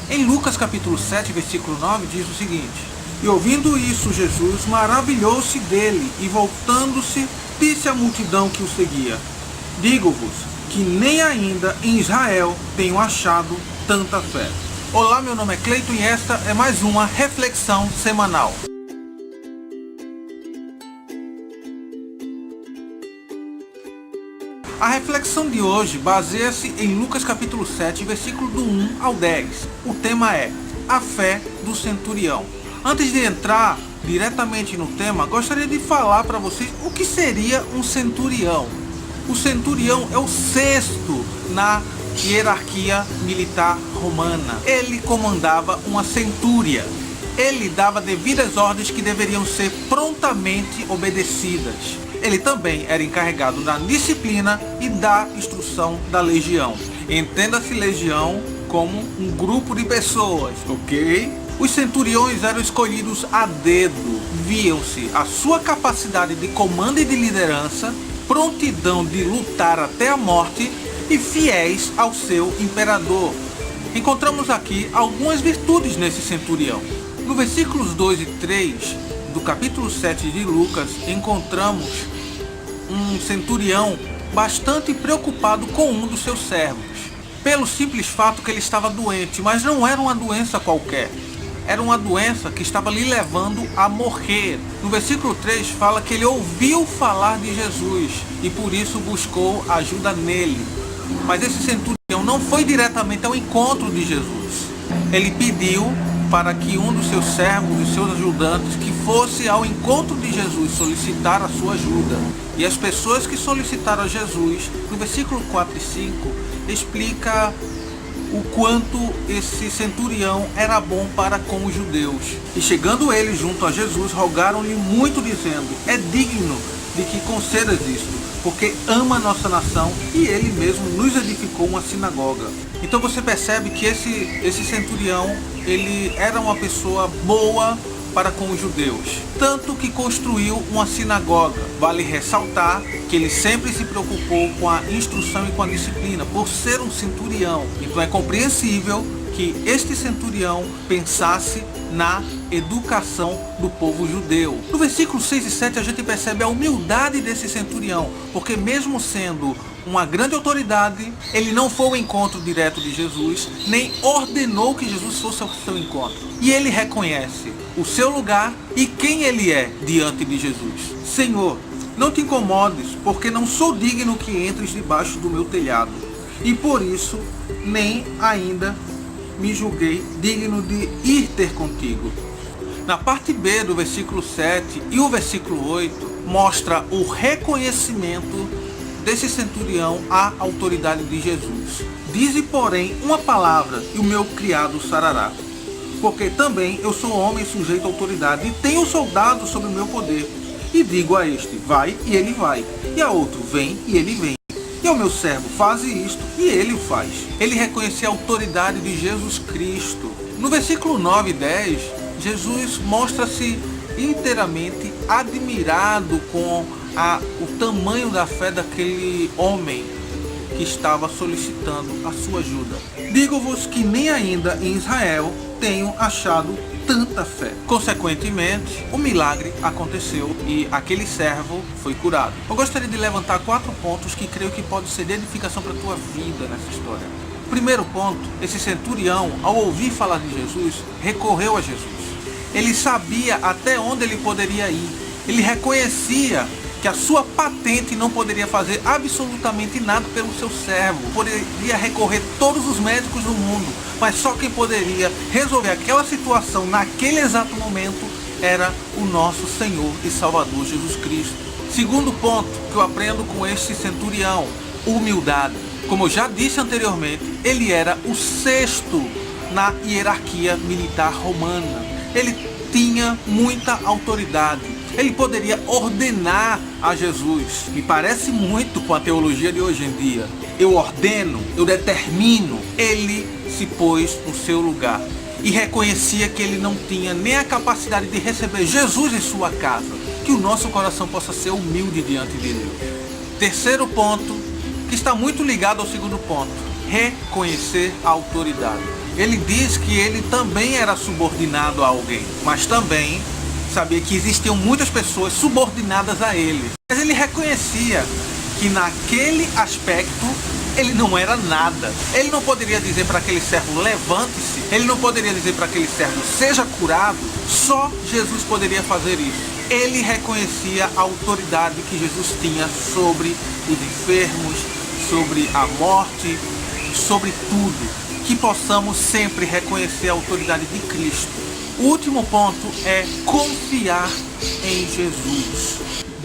Em Lucas capítulo 7, versículo 9, diz o seguinte: E ouvindo isso, Jesus maravilhou-se dele e voltando-se, disse à multidão que o seguia: Digo-vos que nem ainda em Israel tenho achado tanta fé. Olá, meu nome é Cleiton e esta é mais uma reflexão semanal. A reflexão de hoje baseia-se em Lucas capítulo 7, versículo do 1 ao 10. O tema é a fé do centurião. Antes de entrar diretamente no tema, gostaria de falar para vocês o que seria um centurião. O centurião é o sexto na hierarquia militar romana. Ele comandava uma centúria. Ele dava devidas ordens que deveriam ser prontamente obedecidas. Ele também era encarregado da disciplina e da instrução da legião. Entenda-se legião como um grupo de pessoas, ok? Os centuriões eram escolhidos a dedo. Viam-se a sua capacidade de comando e de liderança, prontidão de lutar até a morte e fiéis ao seu imperador. Encontramos aqui algumas virtudes nesse centurião. No versículos 2 e 3 do capítulo 7 de Lucas, encontramos um centurião bastante preocupado com um dos seus servos, pelo simples fato que ele estava doente, mas não era uma doença qualquer. Era uma doença que estava lhe levando a morrer. No versículo 3 fala que ele ouviu falar de Jesus e por isso buscou ajuda nele. Mas esse centurião não foi diretamente ao encontro de Jesus. Ele pediu para que um dos seus servos e seus ajudantes que fosse ao encontro de Jesus solicitar a sua ajuda. E as pessoas que solicitaram a Jesus, no versículo 4 e 5, explica o quanto esse centurião era bom para com os judeus. E chegando eles junto a Jesus, rogaram-lhe muito, dizendo: É digno de que concedas isto, porque ama a nossa nação e ele mesmo nos edificou uma sinagoga. Então você percebe que esse centurião, ele era uma pessoa boa para com os judeus, tanto que construiu uma sinagoga. Vale ressaltar que ele sempre se preocupou com a instrução e com a disciplina, por ser um centurião. Então é compreensível que este centurião pensasse na educação do povo judeu. No versículo 6 e 7 a gente percebe a humildade desse centurião, porque mesmo sendo uma grande autoridade, ele não foi ao encontro direto de Jesus, nem ordenou que Jesus fosse ao seu encontro. E ele reconhece o seu lugar e quem ele é diante de Jesus. Senhor, não te incomodes, porque não sou digno que entres debaixo do meu telhado. E por isso, nem ainda me julguei digno de ir ter contigo. Na parte B do versículo 7 e o versículo 8 mostra o reconhecimento desse centurião à autoridade de Jesus. Dize, porém, uma palavra e o meu criado sarará. Porque também eu sou homem sujeito à autoridade e tenho soldados sob o meu poder. E digo a este, vai, e ele vai. E a outro, vem, e ele vem. E ao meu servo, faze isto, e ele o faz. Ele reconhecia a autoridade de Jesus Cristo. No versículo 9 e 10, Jesus mostra-se inteiramente admirado com o tamanho da fé daquele homem que estava solicitando a sua ajuda. Digo-vos que nem ainda em Israel tenho achado tanta fé. Consequentemente, o milagre aconteceu e aquele servo foi curado. Eu gostaria de levantar 4 pontos que creio que podem ser de edificação para a tua vida nessa história. Primeiro ponto, esse centurião, ao ouvir falar de Jesus, recorreu a Jesus. Ele sabia até onde ele poderia ir. Ele reconhecia que a sua patente não poderia fazer absolutamente nada pelo seu servo. Poderia recorrer todos os médicos do mundo, mas só quem poderia resolver aquela situação naquele exato momento era o nosso Senhor e Salvador Jesus Cristo. Segundo ponto que eu aprendo com este centurião, humildade. Como eu já disse anteriormente, ele era o sexto na hierarquia militar romana. Ele tinha muita autoridade. Ele poderia ordenar a Jesus. Me parece muito com a teologia de hoje em dia. Eu ordeno, eu determino. Ele se pôs no seu lugar e reconhecia que ele não tinha nem a capacidade de receber Jesus em sua casa. Que o nosso coração possa ser humilde diante de Deus. Terceiro ponto, que está muito ligado ao segundo ponto: reconhecer a autoridade. Ele diz que ele também era subordinado a alguém, mas também sabia que existiam muitas pessoas subordinadas a ele. Mas ele reconhecia que naquele aspecto ele não era nada. Ele não poderia dizer para aquele servo levante-se, ele não poderia dizer para aquele servo seja curado. Só Jesus poderia fazer isso. Ele reconhecia a autoridade que Jesus tinha sobre os enfermos, sobre a morte, sobre tudo. Que possamos sempre reconhecer a autoridade de Cristo. O último ponto é confiar em Jesus.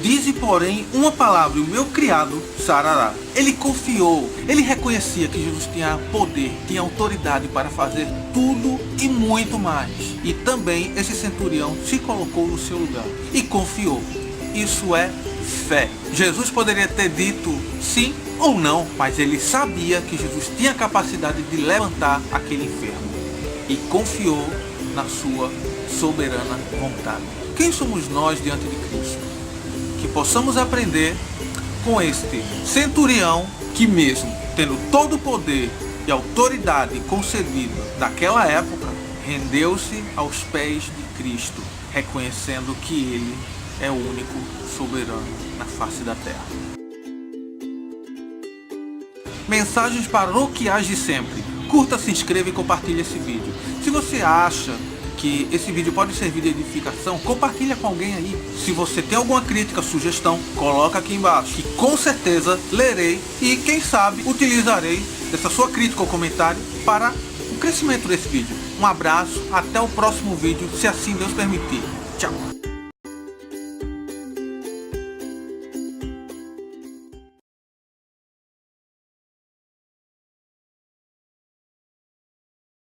Dize, porém, uma palavra, e o meu criado sarará. Ele confiou, ele reconhecia que Jesus tinha poder, tinha autoridade para fazer tudo e muito mais. E também esse centurião se colocou no seu lugar e confiou. Isso é fé. Jesus poderia ter dito sim ou não, mas ele sabia que Jesus tinha a capacidade de levantar aquele enfermo e confiou na sua soberana vontade. Quem somos nós diante de Cristo? Que possamos aprender com este centurião que, mesmo tendo todo o poder e autoridade concedido daquela época, rendeu-se aos pés de Cristo, reconhecendo que ele é o único soberano na face da terra. Mensagens paroquiais de sempre. Curta, se inscreva e compartilhe esse vídeo. Se você acha que esse vídeo pode servir de edificação, compartilha com alguém aí. Se você tem alguma crítica, sugestão, coloca aqui embaixo, que com certeza lerei e quem sabe utilizarei essa sua crítica ou comentário para o crescimento desse vídeo. Um abraço, até o próximo vídeo, se assim Deus permitir. Tchau!